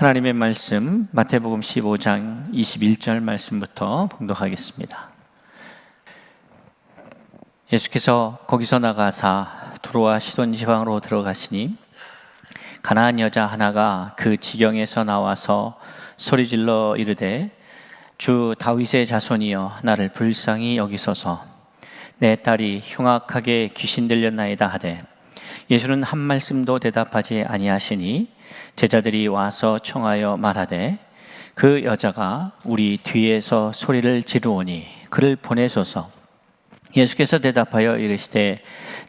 하나님의 말씀 마태복음 15장 21절 말씀부터 봉독하겠습니다. 예수께서 거기서 나가사 두로와 시돈 지방으로 들어가시니 가나안 여자 하나가 그 지경에서 나와서 소리질러 이르되 주 다윗의 자손이여 나를 불쌍히 여기소서. 내 딸이 흉악하게 귀신 들렸나이다 하되 예수는 한 말씀도 대답하지 아니하시니 제자들이 와서 청하여 말하되 그 여자가 우리 뒤에서 소리를 지르오니 그를 보내소서. 예수께서 대답하여 이르시되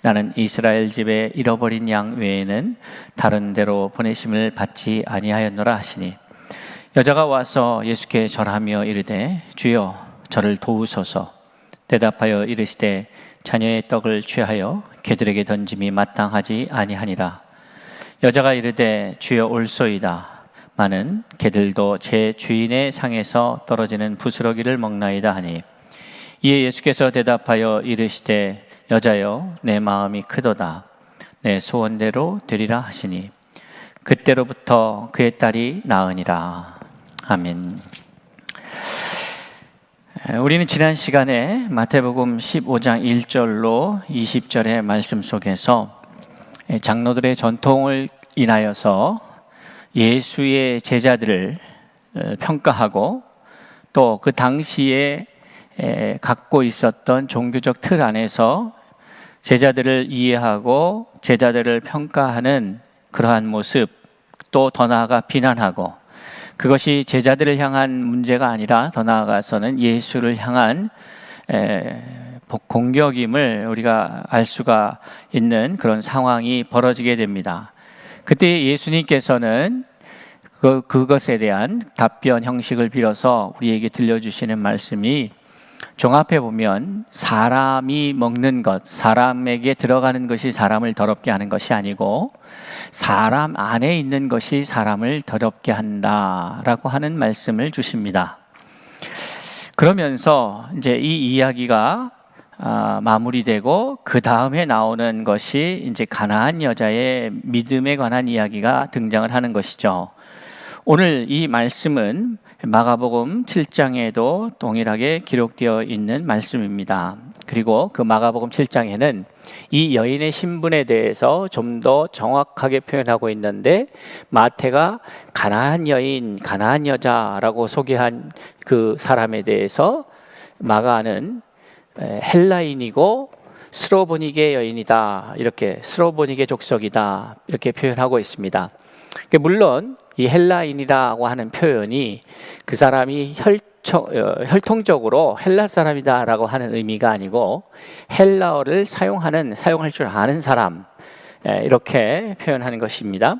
나는 이스라엘 집에 잃어버린 양 외에는 다른 데로 보내심을 받지 아니하였노라 하시니 여자가 와서 예수께 절하며 이르되 주여 저를 도우소서. 대답하여 이르시되 자녀의 떡을 취하여 개들에게 던짐이 마땅하지 아니하니라. 여자가 이르되 주여 올소이다. 마는 개들도 제 주인의 상에서 떨어지는 부스러기를 먹나이다 하니 이에 예수께서 대답하여 이르시되 여자여 내 마음이 크도다. 내 소원대로 되리라 하시니 그때로부터 그의 딸이 나으니라. 아멘. 우리는 지난 시간에 마태복음 15장 1절로 20절의 말씀 속에서 장로들의 전통을 인하여서 예수의 제자들을 평가하고 또 그 당시에 갖고 있었던 종교적 틀 안에서 제자들을 이해하고 제자들을 평가하는 그러한 모습, 또 더 나아가 비난하고 그것이 제자들을 향한 문제가 아니라 더 나아가서는 예수를 향한 공격임을 우리가 알 수가 있는 그런 상황이 벌어지게 됩니다. 그때 예수님께서는 그것에 대한 답변 형식을 빌어서 우리에게 들려주시는 말씀이 종합해 보면 사람이 먹는 것, 사람에게 들어가는 것이 사람을 더럽게 하는 것이 아니고 사람 안에 있는 것이 사람을 더럽게 한다라고 하는 말씀을 주십니다. 그러면서 이제 이 이야기가 마무리되고 그 다음에 나오는 것이 이제 가나안 여자의 믿음에 관한 이야기가 등장을 하는 것이죠. 오늘 이 말씀은 마가복음 7장에도 동일하게 기록되어 있는 말씀입니다. 그리고 그 마가복음 7장에는 이 여인의 신분에 대해서 좀 더 정확하게 표현하고 있는데 마태가 가나안 여인, 가나안 여자라고 소개한 그 사람에 대해서 마가는 헬라인이고 스로보니게 여인이다, 이렇게 스로보니게 족속이다 이렇게 표현하고 있습니다. 물론 이 헬라인이라고 하는 표현이 그 사람이 혈통적으로 헬라 사람이다라고 하는 의미가 아니고 헬라어를 사용할 줄 아는 사람, 이렇게 표현하는 것입니다.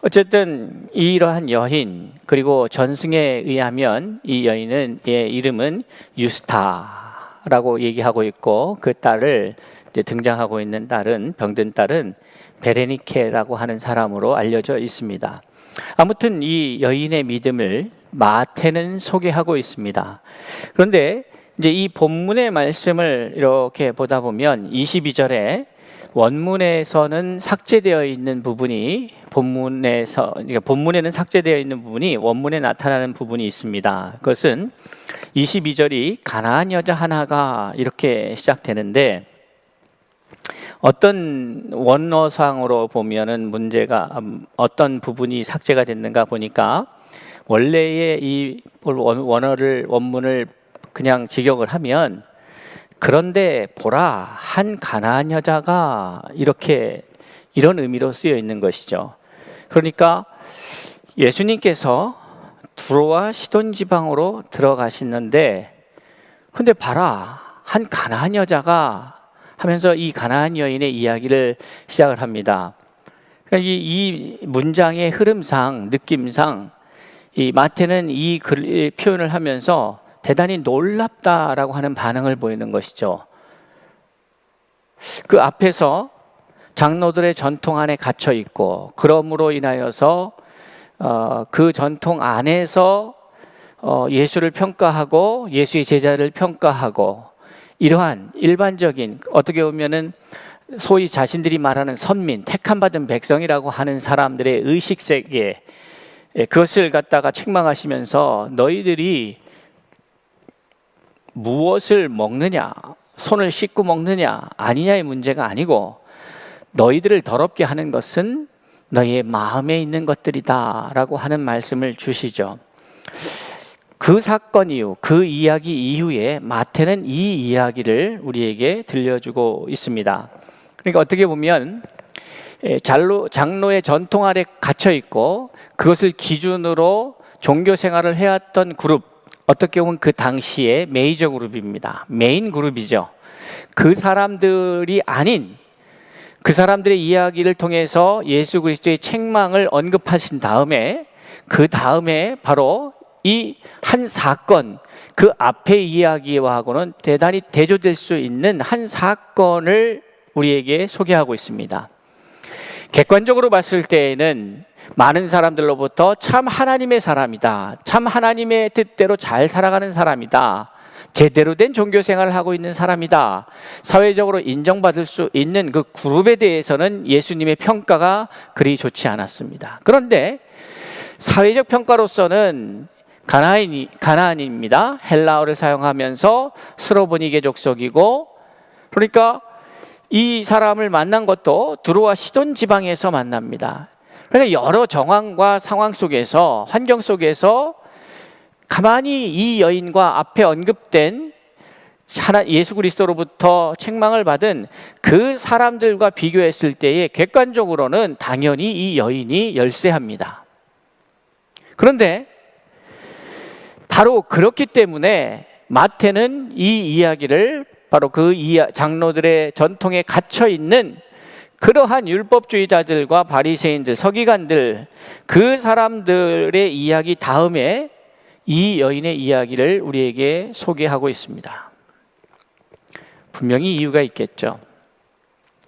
어쨌든 이러한 여인, 그리고 전승에 의하면 이 여인의 이름은 유스타라고 얘기하고 있고 그 딸을 이제 등장하고 있는 딸은, 병든 딸은 베레니케라고 하는 사람으로 알려져 있습니다. 아무튼 이 여인의 믿음을 마태는 소개하고 있습니다. 그런데 이제 이 본문의 말씀을 이렇게 보다 보면 22절에 원문에서는 삭제되어 있는 부분이 본문에는 삭제되어 있는 부분이 원문에 나타나는 부분이 있습니다. 그것은 22절이 가나안 여자 하나가 이렇게 시작되는데 어떤 원어상으로 보면은 문제가 어떤 부분이 삭제가 됐는가 보니까 원래의 이 원문을 그냥 직역을 하면 그런데 보라 한 가나안 여자가 이런 의미로 쓰여 있는 것이죠. 그러니까 예수님께서 두로와 시돈 지방으로 들어가시는데 근데 봐라 한 가나안 여자가 하면서 이 가나안 여인의 이야기를 시작을 합니다. 그러니까 이 문장의 흐름상, 느낌상 이 마태는 이 표현을 하면서 대단히 놀랍다라고 하는 반응을 보이는 것이죠. 그 앞에서 장로들의 전통 안에 갇혀 있고 그러므로 인하여서 그 전통 안에서 예수를 평가하고 예수의 제자를 평가하고 이러한 일반적인 어떻게 보면은 소위 자신들이 말하는 선민, 택함 받은 백성이라고 하는 사람들의 의식세계 그것을 갖다가 책망하시면서 너희들이 무엇을 먹느냐, 손을 씻고 먹느냐 아니냐의 문제가 아니고 너희들을 더럽게 하는 것은 너희의 마음에 있는 것들이다 라고 하는 말씀을 주시죠. 그 사건 이후, 그 이야기 이후에 마태는 이 이야기를 우리에게 들려주고 있습니다. 그러니까 어떻게 보면 장로의 전통 아래 갇혀 있고 그것을 기준으로 종교 생활을 해왔던 그룹, 어떻게 보면 그 당시의 메이저 그룹입니다. 메인 그룹이죠. 그 사람들이 아닌 그 사람들의 이야기를 통해서 예수 그리스도의 책망을 언급하신 다음에 그 다음에 바로 이 한 사건, 그 앞의 이야기와하고는 대단히 대조될 수 있는 한 사건을 우리에게 소개하고 있습니다. 객관적으로 봤을 때에는 많은 사람들로부터 참 하나님의 사람이다, 참 하나님의 뜻대로 잘 살아가는 사람이다, 제대로 된 종교 생활을 하고 있는 사람이다, 사회적으로 인정받을 수 있는 그 그룹에 대해서는 예수님의 평가가 그리 좋지 않았습니다. 그런데 사회적 평가로서는 가나안입니다. 헬라어를 사용하면서 스로보니계 족속이고, 그러니까 이 사람을 만난 것도 두로와 시돈 지방에서 만납니다. 그러니까 여러 정황과 상황 속에서, 환경 속에서 가만히 이 여인과 앞에 언급된 예수 그리스도로부터 책망을 받은 그 사람들과 비교했을 때에 객관적으로는 당연히 이 여인이 열세합니다. 그런데 바로 그렇기 때문에 마태는 이 이야기를 바로 그 장로들의 전통에 갇혀 있는 그러한 율법주의자들과 바리새인들, 서기관들, 그 사람들의 이야기 다음에 이 여인의 이야기를 우리에게 소개하고 있습니다. 분명히 이유가 있겠죠.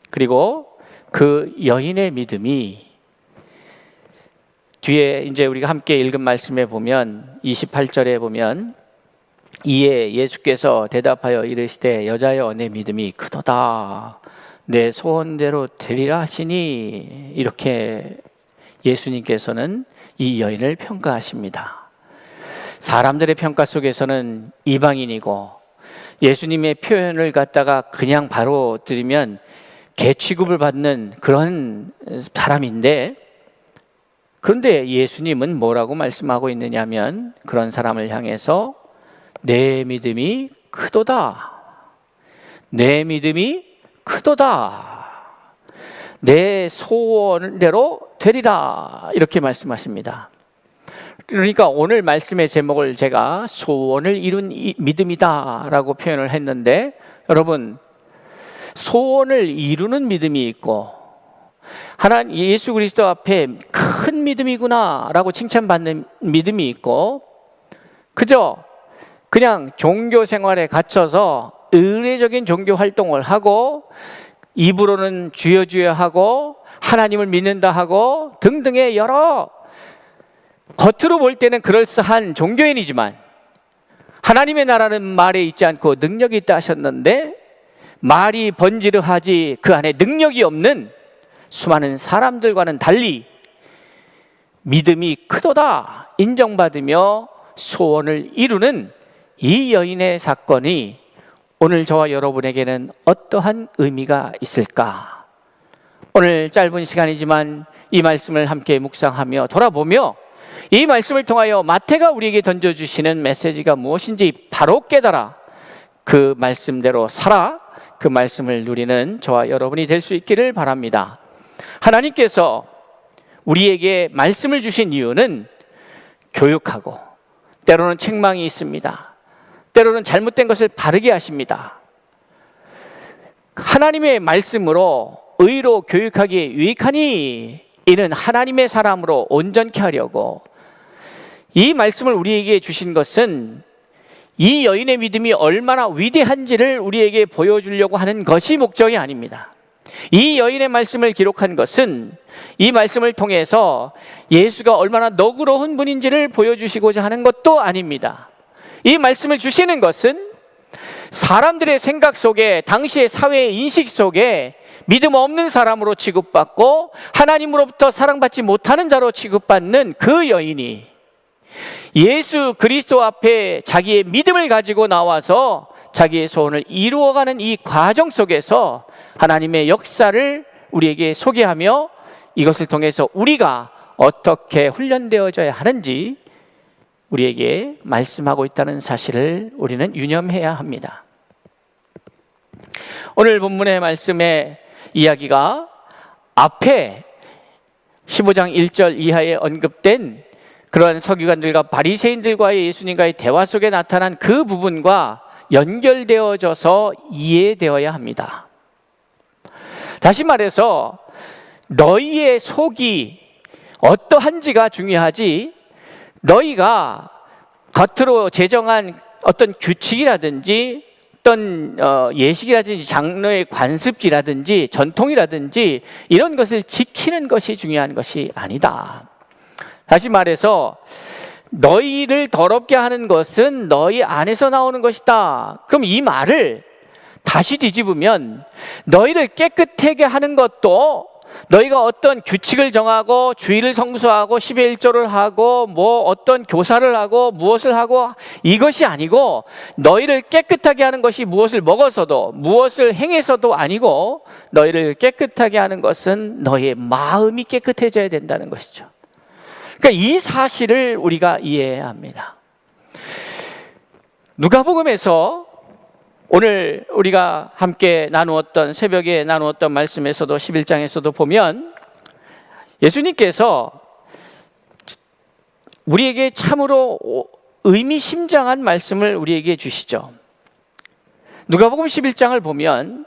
그리고 그 여인의 믿음이 뒤에 이제 우리가 함께 읽은 말씀에 보면 28절에 보면 이에 예수께서 대답하여 이르시되 여자여 내 믿음이 크도다, 내 소원대로 되리라 하시니, 이렇게 예수님께서는 이 여인을 평가하십니다. 사람들의 평가 속에서는 이방인이고 예수님의 표현을 갖다가 그냥 바로 들으면 개 취급을 받는 그런 사람인데, 그런데 예수님은 뭐라고 말씀하고 있느냐면 그런 사람을 향해서 내 믿음이 크도다, 내 믿음이 크도다, 내 소원대로 되리라, 이렇게 말씀하십니다. 그러니까 오늘 말씀의 제목을 제가 소원을 이룬 믿음이다 라고 표현을 했는데, 여러분, 소원을 이루는 믿음이 있고 하나님 예수 그리스도 앞에 큰 믿음이구나 라고 칭찬받는 믿음이 있고, 그저 그냥 종교 생활에 갇혀서 의례적인 종교 활동을 하고 입으로는 주여 주여 하고 하나님을 믿는다 하고 등등의 여러 겉으로 볼 때는 그럴싸한 종교인이지만 하나님의 나라는 말에 있지 않고 능력이 있다 하셨는데, 말이 번지르하지 그 안에 능력이 없는 수많은 사람들과는 달리 믿음이 크도다 인정받으며 소원을 이루는 이 여인의 사건이 오늘 저와 여러분에게는 어떠한 의미가 있을까? 오늘 짧은 시간이지만 이 말씀을 함께 묵상하며 돌아보며 이 말씀을 통하여 마태가 우리에게 던져주시는 메시지가 무엇인지 바로 깨달아 그 말씀대로 살아 그 말씀을 누리는 저와 여러분이 될 수 있기를 바랍니다. 하나님께서 우리에게 말씀을 주신 이유는 교육하고 때로는 책망이 있습니다. 때로는 잘못된 것을 바르게 하십니다. 하나님의 말씀으로 의로 교육하기에 유익하니 이는 하나님의 사람으로 온전케 하려고, 이 말씀을 우리에게 주신 것은 이 여인의 믿음이 얼마나 위대한지를 우리에게 보여주려고 하는 것이 목적이 아닙니다. 이 여인의 말씀을 기록한 것은 이 말씀을 통해서 예수가 얼마나 너그러운 분인지를 보여주시고자 하는 것도 아닙니다. 이 말씀을 주시는 것은 사람들의 생각 속에, 당시의 사회의 인식 속에 믿음 없는 사람으로 취급받고 하나님으로부터 사랑받지 못하는 자로 취급받는 그 여인이 예수 그리스도 앞에 자기의 믿음을 가지고 나와서 자기의 소원을 이루어가는 이 과정 속에서 하나님의 역사를 우리에게 소개하며 이것을 통해서 우리가 어떻게 훈련되어져야 하는지 우리에게 말씀하고 있다는 사실을 우리는 유념해야 합니다. 오늘 본문의 말씀의 이야기가 앞에 15장 1절 이하에 언급된 그러한 서기관들과 바리새인들과의 예수님과의 대화 속에 나타난 그 부분과 연결되어져서 이해되어야 합니다. 다시 말해서 너희의 속이 어떠한지가 중요하지, 너희가 겉으로 제정한 어떤 규칙이라든지 어떤 예식이라든지 장로의 관습지라든지 전통이라든지 이런 것을 지키는 것이 중요한 것이 아니다. 다시 말해서 너희를 더럽게 하는 것은 너희 안에서 나오는 것이다. 그럼 이 말을 다시 뒤집으면 너희를 깨끗하게 하는 것도 너희가 어떤 규칙을 정하고 주일을 성수하고 10의 1조를 하고 뭐 어떤 교사를 하고 무엇을 하고 이것이 아니고, 너희를 깨끗하게 하는 것이 무엇을 먹어서도 무엇을 행해서도 아니고, 너희를 깨끗하게 하는 것은 너희의 마음이 깨끗해져야 된다는 것이죠. 그러니까 이 사실을 우리가 이해해야 합니다. 누가복음에서 오늘 우리가 함께 나누었던, 새벽에 나누었던 말씀에서도 11장에서도 보면 예수님께서 우리에게 참으로 의미심장한 말씀을 우리에게 주시죠. 누가복음 11장을 보면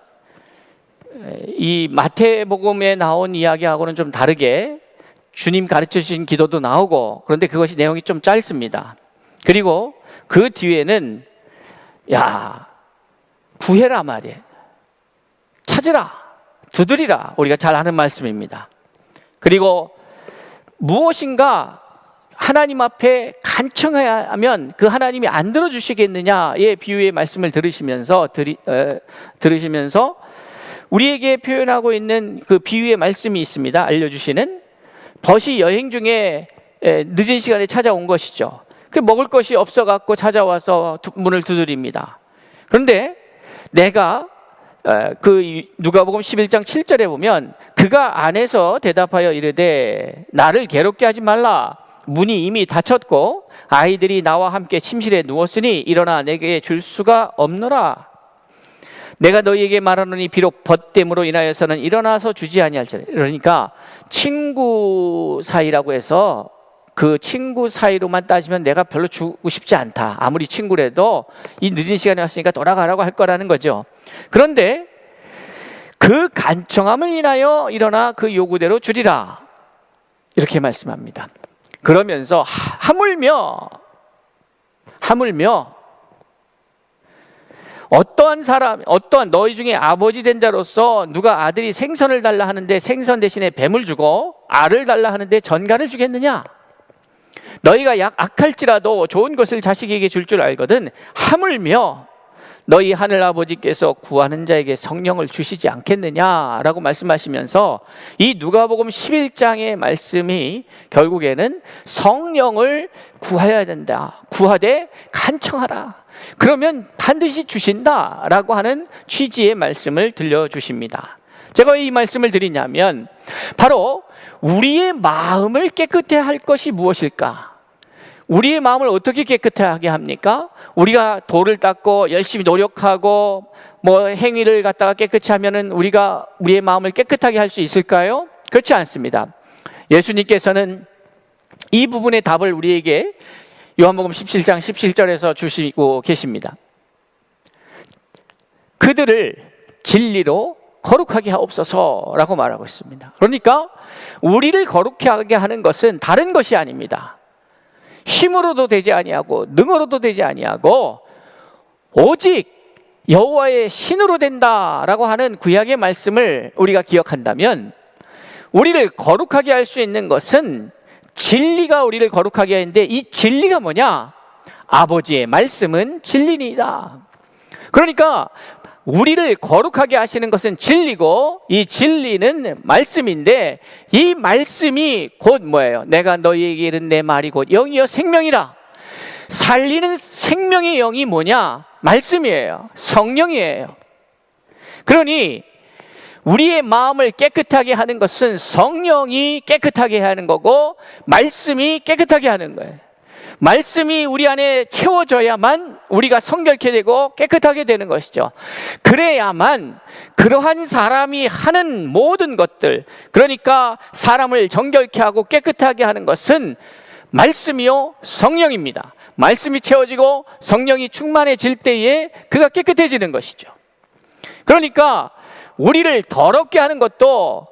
이 마태복음에 나온 이야기하고는 좀 다르게 주님 가르쳐 주신 기도도 나오고, 그런데 그것이 내용이 좀 짧습니다. 그리고 그 뒤에는 구해라 말이에요. 찾으라, 두드리라, 우리가 잘 아는 말씀입니다. 그리고 무엇인가 하나님 앞에 간청해야 하면 그 하나님이 안 들어주시겠느냐의 비유의 말씀을 들으시면서 우리에게 표현하고 있는 그 비유의 말씀이 있습니다. 알려주시는, 벗이 여행 중에 늦은 시간에 찾아온 것이죠. 그 먹을 것이 없어갖고 찾아와서 문을 두드립니다. 그런데 내가 그 누가복음 11장 7절에 보면 그가 안에서 대답하여 이르되 나를 괴롭게 하지 말라. 문이 이미 닫혔고 아이들이 나와 함께 침실에 누웠으니 일어나 내게 줄 수가 없노라. 내가 너희에게 말하노니 비록 벗됨으로 인하여서는 일어나서 주지 아니할지라. 그러니까 친구 사이라고 해서 그 친구 사이로만 따지면 내가 별로 주고 싶지 않다. 아무리 친구라도 이 늦은 시간에 왔으니까 돌아가라고 할 거라는 거죠. 그런데 그 간청함을 인하여 일어나 그 요구대로 주리라, 이렇게 말씀합니다. 그러면서 하물며 어떠한 너희 중에 아버지 된 자로서 누가 아들이 생선을 달라 하는데 생선 대신에 뱀을 주고 알을 달라 하는데 전갈을 주겠느냐? 너희가 악할지라도 좋은 것을 자식에게 줄 줄 알거든 하물며 너희 하늘 아버지께서 구하는 자에게 성령을 주시지 않겠느냐라고 말씀하시면서 이 누가복음 11장의 말씀이 결국에는 성령을 구해야 된다. 구하되 간청하라. 그러면 반드시 주신다라고 하는 취지의 말씀을 들려주십니다. 제가 이 말씀을 드리냐면 바로 우리의 마음을 깨끗해 할 것이 무엇일까? 우리의 마음을 어떻게 깨끗하게 합니까? 우리가 돌을 닦고 열심히 노력하고 뭐 행위를 갖다가 깨끗이 하면은 우리가 우리의 마음을 깨끗하게 할 수 있을까요? 그렇지 않습니다. 예수님께서는 이 부분의 답을 우리에게 요한복음 17장 17절에서 주시고 계십니다. 그들을 진리로 거룩하게 하옵소서라고 말하고 있습니다. 그러니까 우리를 거룩하게 하는 것은 다른 것이 아닙니다. 힘으로도 되지 아니하고 능으로도 되지 아니하고 오직 여호와의 신으로 된다라고 하는 구약의 말씀을 우리가 기억한다면, 우리를 거룩하게 할 수 있는 것은 진리가 우리를 거룩하게 하는데, 이 진리가 뭐냐? 아버지의 말씀은 진리니이다. 그러니까 우리를 거룩하게 하시는 것은 진리고 이 진리는 말씀인데 이 말씀이 곧 뭐예요? 내가 너희에게 이른 내 말이 곧 영이요 생명이라. 살리는 생명의 영이 뭐냐? 말씀이에요. 성령이에요. 그러니 우리의 마음을 깨끗하게 하는 것은 성령이 깨끗하게 하는 거고 말씀이 깨끗하게 하는 거예요. 말씀이 우리 안에 채워져야만 우리가 성결케 되고 깨끗하게 되는 것이죠. 그래야만 그러한 사람이 하는 모든 것들, 그러니까 사람을 정결케 하고 깨끗하게 하는 것은 말씀이요 성령입니다. 말씀이 채워지고 성령이 충만해질 때에 그가 깨끗해지는 것이죠. 그러니까 우리를 더럽게 하는 것도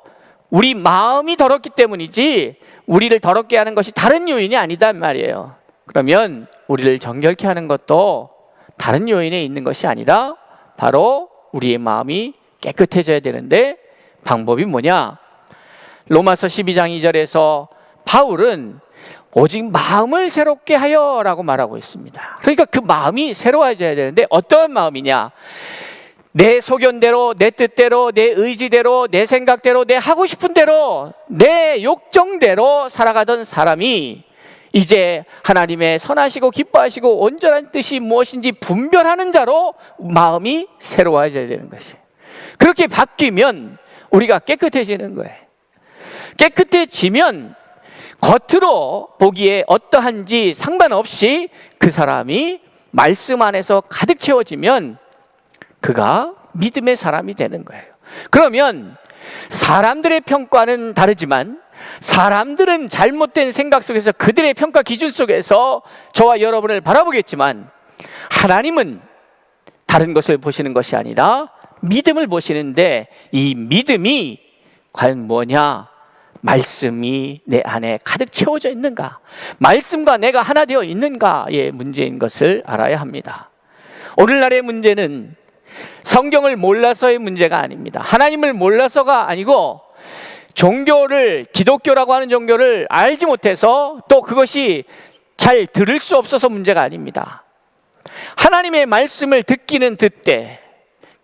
우리 마음이 더럽기 때문이지 우리를 더럽게 하는 것이 다른 요인이 아니단 말이에요. 그러면 우리를 정결케 하는 것도 다른 요인에 있는 것이 아니라 바로 우리의 마음이 깨끗해져야 되는데 방법이 뭐냐? 로마서 12장 2절에서 바울은 오직 마음을 새롭게 하여 라고 말하고 있습니다. 그러니까 그 마음이 새로워져야 되는데 어떤 마음이냐? 내 소견대로, 내 뜻대로, 내 의지대로, 내 생각대로, 내 하고 싶은 대로, 내 욕정대로 살아가던 사람이 이제 하나님의 선하시고 기뻐하시고 온전한 뜻이 무엇인지 분별하는 자로 마음이 새로워져야 되는 것이에요. 그렇게 바뀌면 우리가 깨끗해지는 거예요. 깨끗해지면 겉으로 보기에 어떠한지 상관없이 그 사람이 말씀 안에서 가득 채워지면 그가 믿음의 사람이 되는 거예요. 그러면 사람들의 평가는 다르지만 사람들은 잘못된 생각 속에서 그들의 평가 기준 속에서 저와 여러분을 바라보겠지만 하나님은 다른 것을 보시는 것이 아니라 믿음을 보시는데 이 믿음이 과연 뭐냐? 말씀이 내 안에 가득 채워져 있는가? 말씀과 내가 하나 되어 있는가의 문제인 것을 알아야 합니다. 오늘날의 문제는 성경을 몰라서의 문제가 아닙니다. 하나님을 몰라서가 아니고 종교를, 기독교라고 하는 종교를 알지 못해서 또 그것이 잘 들을 수 없어서 문제가 아닙니다. 하나님의 말씀을 듣기는 듣되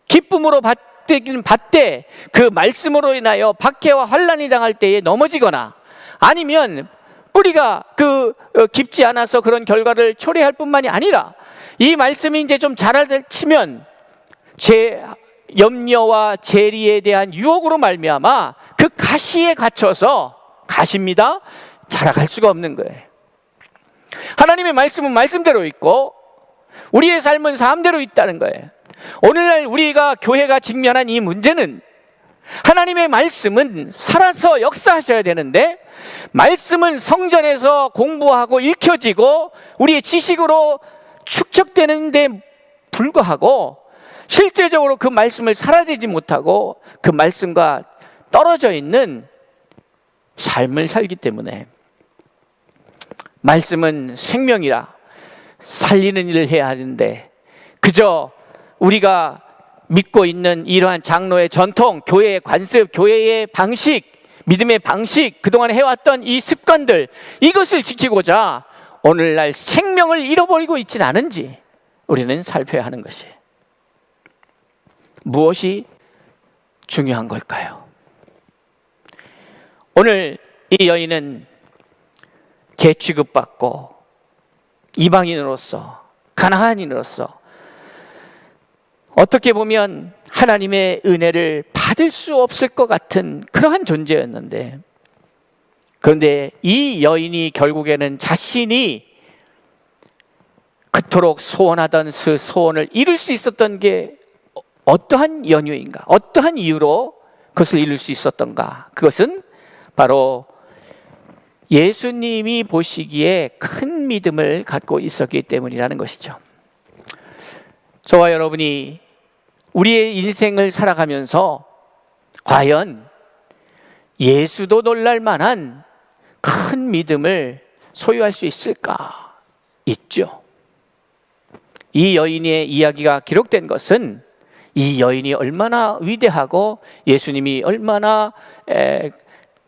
기쁨으로 받기는 받되 그 말씀으로 인하여 박해와 환난이 당할 때에 넘어지거나 아니면 뿌리가 깊지 않아서 그런 결과를 초래할 뿐만이 아니라 이 말씀이 이제 좀 자라치면 제 염려와 재리에 대한 유혹으로 말미암아 그 가시에 갇혀서 가시입니다. 자라갈 수가 없는 거예요. 하나님의 말씀은 말씀대로 있고 우리의 삶은 삶대로 있다는 거예요. 오늘날 우리가 교회가 직면한 이 문제는 하나님의 말씀은 살아서 역사하셔야 되는데 말씀은 성전에서 공부하고 읽혀지고 우리의 지식으로 축적되는 데 불과하고 실제적으로 그 말씀을 살아내지 못하고 그 말씀과 떨어져 있는 삶을 살기 때문에 말씀은 생명이라 살리는 일을 해야 하는데 그저 우리가 믿고 있는 이러한 장로의 전통, 교회의 관습, 교회의 방식, 믿음의 방식, 그동안 해왔던 이 습관들 이것을 지키고자 오늘날 생명을 잃어버리고 있지는 않은지 우리는 살펴야 하는 것이에요. 무엇이 중요한 걸까요? 오늘 이 여인은 개 취급받고 이방인으로서 가나안인으로서 어떻게 보면 하나님의 은혜를 받을 수 없을 것 같은 그러한 존재였는데 그런데 이 여인이 결국에는 자신이 그토록 소원하던 그 소원을 이룰 수 있었던 게 어떠한 연유인가? 어떠한 이유로 그것을 이룰 수 있었던가? 그것은 바로 예수님이 보시기에 큰 믿음을 갖고 있었기 때문이라는 것이죠. 저와 여러분이 우리의 인생을 살아가면서 과연 예수도 놀랄 만한 큰 믿음을 소유할 수 있을까? 있죠. 이 여인의 이야기가 기록된 것은 이 여인이 얼마나 위대하고 예수님이 얼마나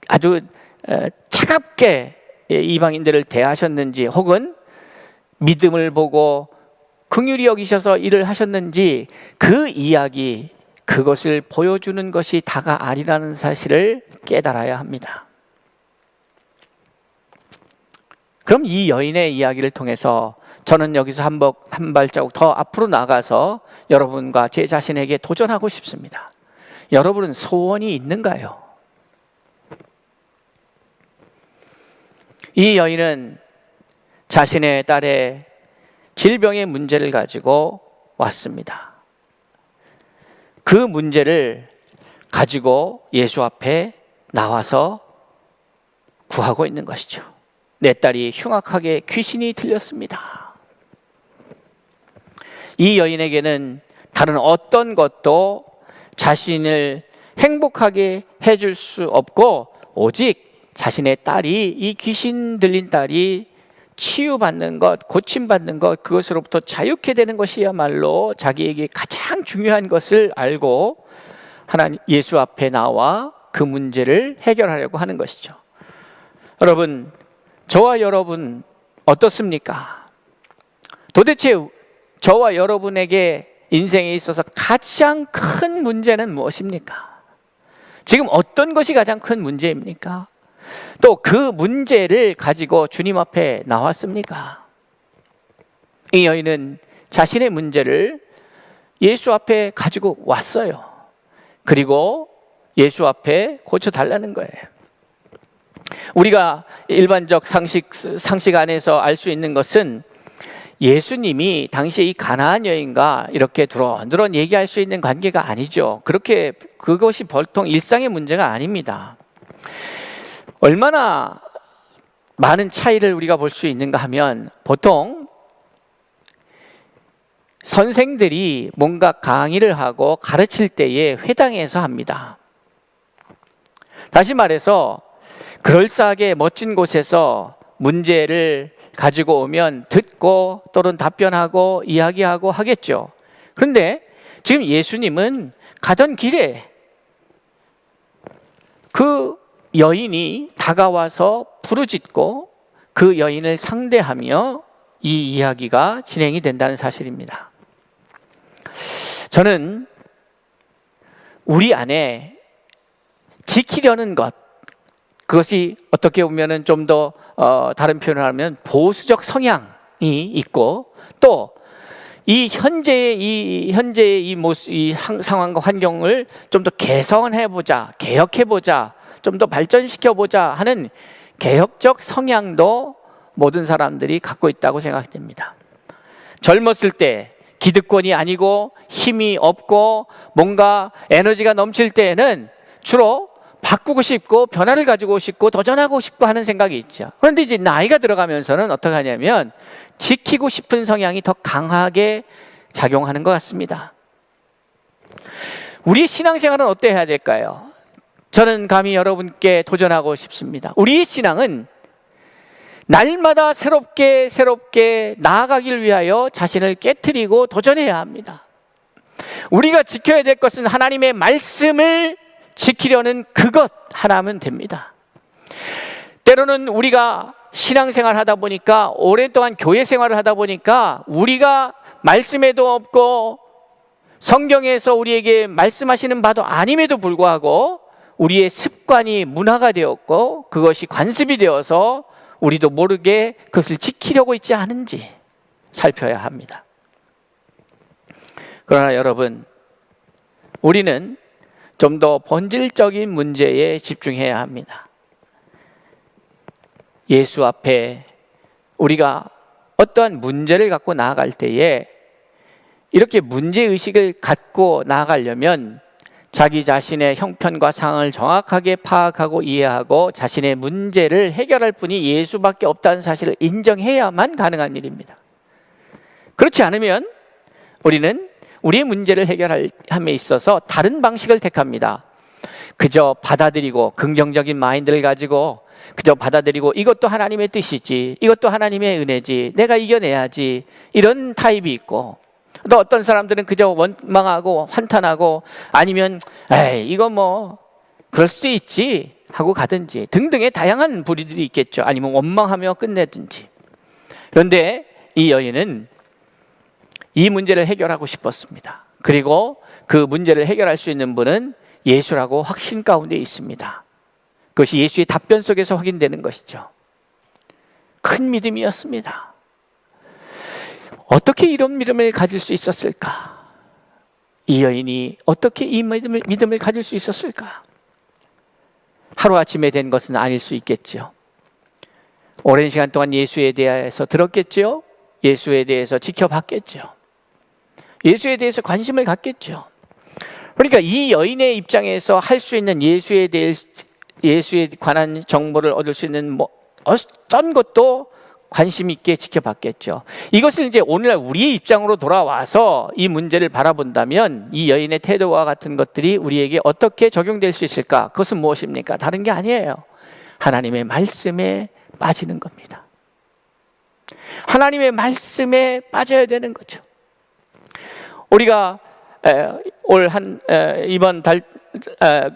아주 차갑게 이방인들을 대하셨는지 혹은 믿음을 보고 긍휼히 여기셔서 일을 하셨는지 그 이야기, 그것을 보여주는 것이 다가 아니라는 사실을 깨달아야 합니다. 그럼 이 여인의 이야기를 통해서 저는 여기서 한 발자국 더 앞으로 나가서 여러분과 제 자신에게 도전하고 싶습니다. 여러분은 소원이 있는가요? 이 여인은 자신의 딸의 질병의 문제를 가지고 왔습니다. 그 문제를 가지고 예수 앞에 나와서 구하고 있는 것이죠. 내 딸이 흉악하게 귀신이 들렸습니다. 이 여인에게는 다른 어떤 것도 자신을 행복하게 해줄 수 없고 오직 자신의 딸이, 이 귀신 들린 딸이 치유받는 것, 고침받는 것, 그것으로부터 자유케 되는 것이야말로 자기에게 가장 중요한 것을 알고 하나님 예수 앞에 나와 그 문제를 해결하려고 하는 것이죠. 여러분, 저와 여러분 어떻습니까? 도대체 저와 여러분에게 인생에 있어서 가장 큰 문제는 무엇입니까? 지금 어떤 것이 가장 큰 문제입니까? 또 그 문제를 가지고 주님 앞에 나왔습니까? 이 여인은 자신의 문제를 예수 앞에 가지고 왔어요. 그리고 예수 앞에 고쳐달라는 거예요. 우리가 일반적 상식 안에서 알 수 있는 것은 예수님이 당시에 이 가나안 여인과 이렇게 두런두런 얘기할 수 있는 관계가 아니죠. 그것이 보통 일상의 문제가 아닙니다. 얼마나 많은 차이를 우리가 볼 수 있는가 하면, 보통 선생들이 뭔가 강의를 하고 가르칠 때에 회당에서 합니다. 다시 말해서 그럴싸하게 멋진 곳에서 문제를 가지고 오면 듣고 또는 답변하고 이야기하고 하겠죠. 그런데 지금 예수님은 가던 길에 그 여인이 다가와서 부르짖고 그 여인을 상대하며 이 이야기가 진행이 된다는 사실입니다. 저는 우리 안에 지키려는 것, 그것이 어떻게 보면 좀 더 다른 표현을 하면 보수적 성향이 있고, 또 이 현재의 이 모습, 이 상황과 환경을 좀 더 개선해보자, 개혁해보자, 좀 더 발전시켜보자 하는 개혁적 성향도 모든 사람들이 갖고 있다고 생각됩니다. 젊었을 때 기득권이 아니고 힘이 없고 뭔가 에너지가 넘칠 때에는 주로 바꾸고 싶고 변화를 가지고 싶고 도전하고 싶고 하는 생각이 있죠. 그런데 이제 나이가 들어가면서는 어떻게 하냐면 지키고 싶은 성향이 더 강하게 작용하는 것 같습니다. 우리 신앙생활은 어때야 될까요? 저는 감히 여러분께 도전하고 싶습니다. 우리의 신앙은 날마다 새롭게 나아가길 위하여 자신을 깨트리고 도전해야 합니다. 우리가 지켜야 될 것은 하나님의 말씀을 지키려는 그것 하나면 됩니다. 때로는 우리가 신앙생활 하다 보니까, 오랫동안 교회 생활을 하다 보니까 우리가 말씀에도 없고 성경에서 우리에게 말씀하시는 바도 아님에도 불구하고 우리의 습관이 문화가 되었고 그것이 관습이 되어서 우리도 모르게 그것을 지키려고 있지 않은지 살펴야 합니다. 그러나 여러분, 우리는 좀 더 본질적인 문제에 집중해야 합니다. 예수 앞에 우리가 어떠한 문제를 갖고 나아갈 때에 이렇게 문제의식을 갖고 나아가려면 자기 자신의 형편과 상황을 정확하게 파악하고 이해하고 자신의 문제를 해결할 분이 예수밖에 없다는 사실을 인정해야만 가능한 일입니다. 그렇지 않으면 우리는 우리의 문제를 해결함에 있어서 다른 방식을 택합니다. 그저 받아들이고 긍정적인 마인드를 가지고 그저 받아들이고 이것도 하나님의 뜻이지, 이것도 하나님의 은혜지, 내가 이겨내야지, 이런 타입이 있고, 또 어떤 사람들은 그저 원망하고 한탄하고 아니면 에이 이거 뭐 그럴 수 있지 하고 가든지 등등의 다양한 부류들이 있겠죠. 아니면 원망하며 끝내든지. 그런데 이 여인은 이 문제를 해결하고 싶었습니다. 그리고 그 문제를 해결할 수 있는 분은 예수라고 확신 가운데 있습니다. 그것이 예수의 답변 속에서 확인되는 것이죠. 큰 믿음이었습니다. 어떻게 이런 믿음을 가질 수 있었을까? 이 여인이 어떻게 이 믿음을 가질 수 있었을까? 하루아침에 된 것은 아닐 수 있겠죠. 오랜 시간 동안 예수에 대해서 들었겠죠. 예수에 대해서 지켜봤겠죠. 예수에 대해서 관심을 갖겠죠. 그러니까 이 여인의 입장에서 할 수 있는 예수에 관한 정보를 얻을 수 있는 어떤 것도 관심 있게 지켜봤겠죠. 이것을 이제 오늘날 우리의 입장으로 돌아와서 이 문제를 바라본다면 이 여인의 태도와 같은 것들이 우리에게 어떻게 적용될 수 있을까? 그것은 무엇입니까? 다른 게 아니에요. 하나님의 말씀에 빠지는 겁니다. 하나님의 말씀에 빠져야 되는 거죠. 우리가 이번 달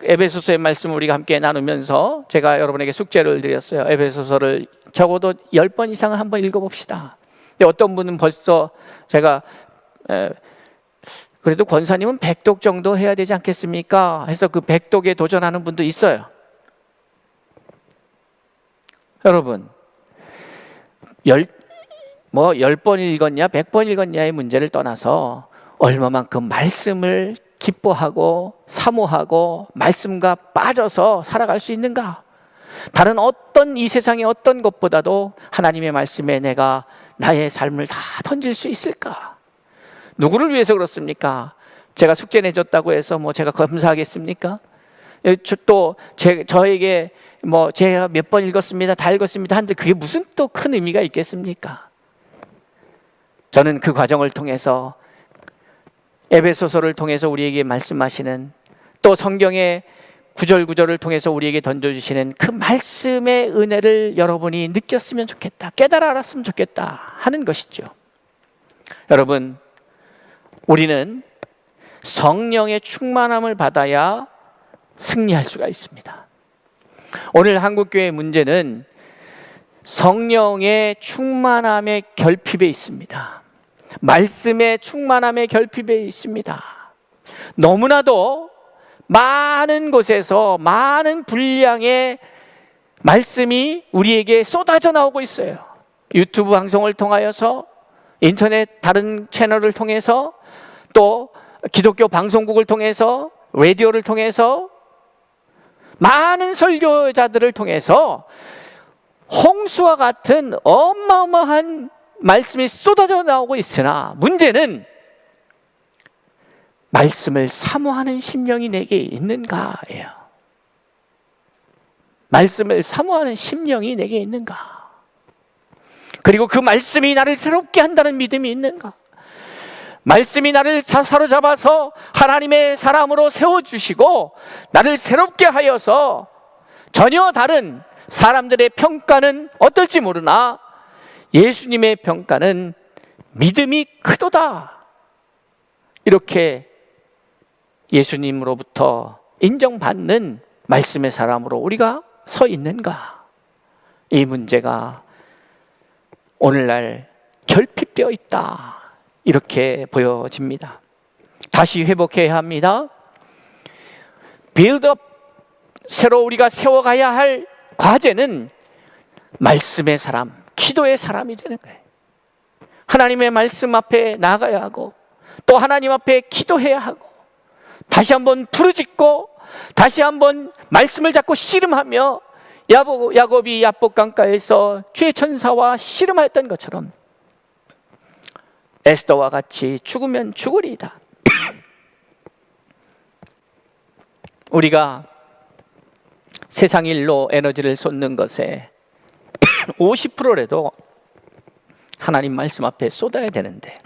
에베소서의 말씀을 우리가 함께 나누면서 제가 여러분에게 숙제를 드렸어요. 에베소서를 적어도 10번 이상을 한번 읽어봅시다. 근데 어떤 분은 벌써 제가 그래도 권사님은 100독 정도 해야 되지 않겠습니까? 해서 그 100독에 도전하는 분도 있어요. 여러분 10번 읽었냐 100번 읽었냐의 문제를 떠나서 얼마만큼 말씀을 기뻐하고 사모하고 말씀과 빠져서 살아갈 수 있는가? 다른 어떤 이 세상의 어떤 것보다도 하나님의 말씀에 내가 나의 삶을 다 던질 수 있을까? 누구를 위해서 그렇습니까? 제가 숙제 내줬다고 해서 제가 감사하겠습니까? 또 저에게 제가 몇 번 읽었습니다, 다 읽었습니다 하는데 그게 무슨 또 큰 의미가 있겠습니까? 저는 그 과정을 통해서 에베소서를 통해서 우리에게 말씀하시는, 또 성경의 구절구절을 통해서 우리에게 던져주시는 그 말씀의 은혜를 여러분이 느꼈으면 좋겠다, 깨달아 알았으면 좋겠다 하는 것이죠. 여러분, 우리는 성령의 충만함을 받아야 승리할 수가 있습니다. 오늘 한국교회의 문제는 성령의 충만함의 결핍에 있습니다. 말씀의 충만함의 결핍에 있습니다. 너무나도 많은 곳에서 많은 분량의 말씀이 우리에게 쏟아져 나오고 있어요. 유튜브 방송을 통하여서, 인터넷 다른 채널을 통해서, 또 기독교 방송국을 통해서, 라디오를 통해서, 많은 설교자들을 통해서 홍수와 같은 어마어마한 말씀이 쏟아져 나오고 있으나 문제는 말씀을 사모하는 심령이 내게 있는가예요. 말씀을 사모하는 심령이 내게 있는가? 그리고 그 말씀이 나를 새롭게 한다는 믿음이 있는가? 말씀이 나를 사로잡아서 하나님의 사람으로 세워주시고 나를 새롭게 하여서 전혀 다른 사람들의 평가는 어떨지 모르나 예수님의 평가는 믿음이 크도다, 이렇게 예수님으로부터 인정받는 말씀의 사람으로 우리가 서 있는가? 이 문제가 오늘날 결핍되어 있다, 이렇게 보여집니다. 다시 회복해야 합니다. 빌드업, 새로 우리가 세워가야 할 과제는 말씀의 사람, 기도의 사람이 되는 거예요. 하나님의 말씀 앞에 나가야 하고, 또 하나님 앞에 기도해야 하고, 다시 한번 부르짖고, 다시 한번 말씀을 잡고 씨름하며, 야곱이 야복강가에서 주의 천사와 씨름하였던 것처럼 에스더와 같이 죽으면 죽으리이다. 우리가 세상 일로 에너지를 쏟는 것에 50%라도 하나님 말씀 앞에 쏟아야 되는데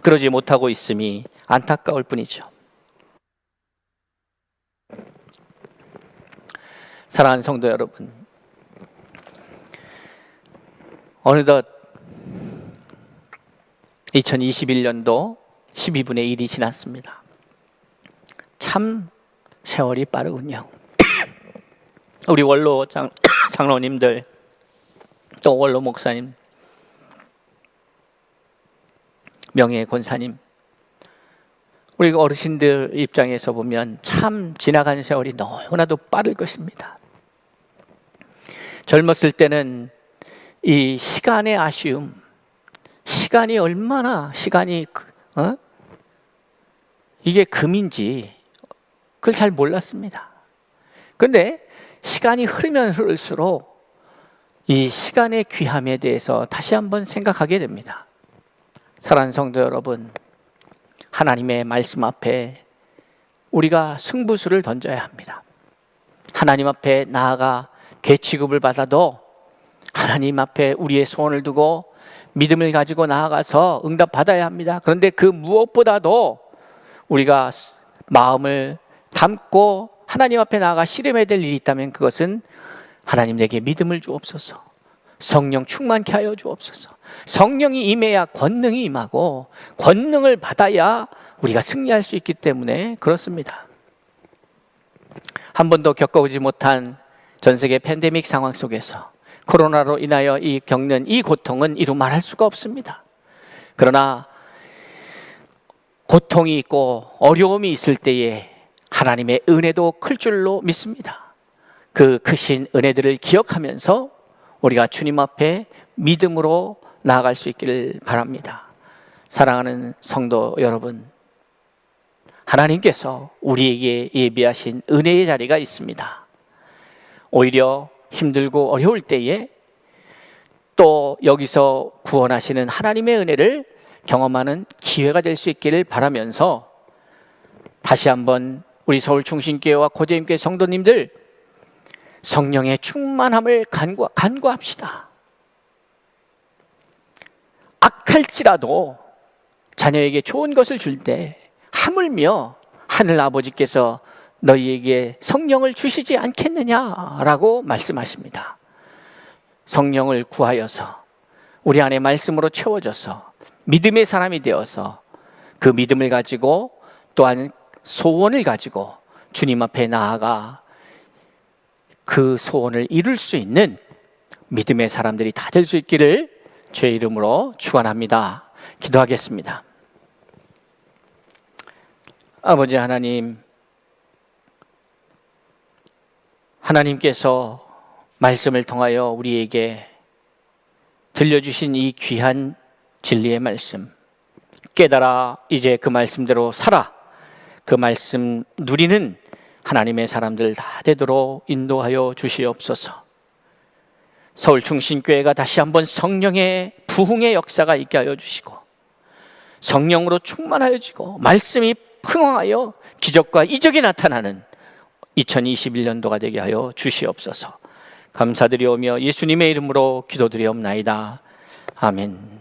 그러지 못하고 있음이 안타까울 뿐이죠. 사랑하는 성도 여러분, 어느덧 2021년도 12분의 1이 지났습니다. 참 세월이 빠르군요. 우리 원로 장로님들, 또 원로 목사님, 명예 권사님, 우리 어르신들 입장에서 보면 참 지나간 세월이 너무나도 빠를 것입니다. 젊었을 때는 이 시간의 아쉬움, 시간이 얼마나 이게 금인지 그걸 잘 몰랐습니다. 그런데 시간이 흐르면 흐를수록 이 시간의 귀함에 대해서 다시 한번 생각하게 됩니다. 사랑하는 성도 여러분, 하나님의 말씀 앞에 우리가 승부수를 던져야 합니다. 하나님 앞에 나아가 계취급을 받아도 하나님 앞에 우리의 소원을 두고 믿음을 가지고 나아가서 응답받아야 합니다. 그런데 그 무엇보다도 우리가 마음을 담고 하나님 앞에 나아가 씨름해야 될 일이 있다면 그것은 하나님 내게 믿음을 주옵소서, 성령 충만케 하여 주옵소서. 성령이 임해야 권능이 임하고 권능을 받아야 우리가 승리할 수 있기 때문에 그렇습니다. 한 번도 겪어보지 못한 전 세계 팬데믹 상황 속에서 코로나로 인하여 겪는 이 고통은 이루 말할 수가 없습니다. 그러나 고통이 있고 어려움이 있을 때에 하나님의 은혜도 클 줄로 믿습니다. 그 크신 은혜들을 기억하면서 우리가 주님 앞에 믿음으로 나아갈 수 있기를 바랍니다. 사랑하는 성도 여러분, 하나님께서 우리에게 예비하신 은혜의 자리가 있습니다. 오히려 힘들고 어려울 때에 또 여기서 구원하시는 하나님의 은혜를 경험하는 기회가 될 수 있기를 바라면서 다시 한번 우리 서울충신교회와 고재임교회 성도님들 성령의 충만함을 간구합시다. 악할지라도 자녀에게 좋은 것을 줄 때 하물며 하늘 아버지께서 너희에게 성령을 주시지 않겠느냐라고 말씀하십니다. 성령을 구하여서 우리 안에 말씀으로 채워져서 믿음의 사람이 되어서 그 믿음을 가지고 또한 소원을 가지고 주님 앞에 나아가 그 소원을 이룰 수 있는 믿음의 사람들이 다 될 수 있기를 주의 이름으로 축원합니다. 기도하겠습니다. 아버지 하나님, 하나님께서 말씀을 통하여 우리에게 들려주신 이 귀한 진리의 말씀 깨달아 이제 그 말씀대로 살아 그 말씀 누리는 하나님의 사람들 다 되도록 인도하여 주시옵소서. 서울충신교회가 다시 한번 성령의 부흥의 역사가 있게 하여 주시고 성령으로 충만하여지고 말씀이 흥황하여 기적과 이적이 나타나는 2021년도가 되게 하여 주시옵소서. 감사드리오며 예수님의 이름으로 기도드리옵나이다. 아멘.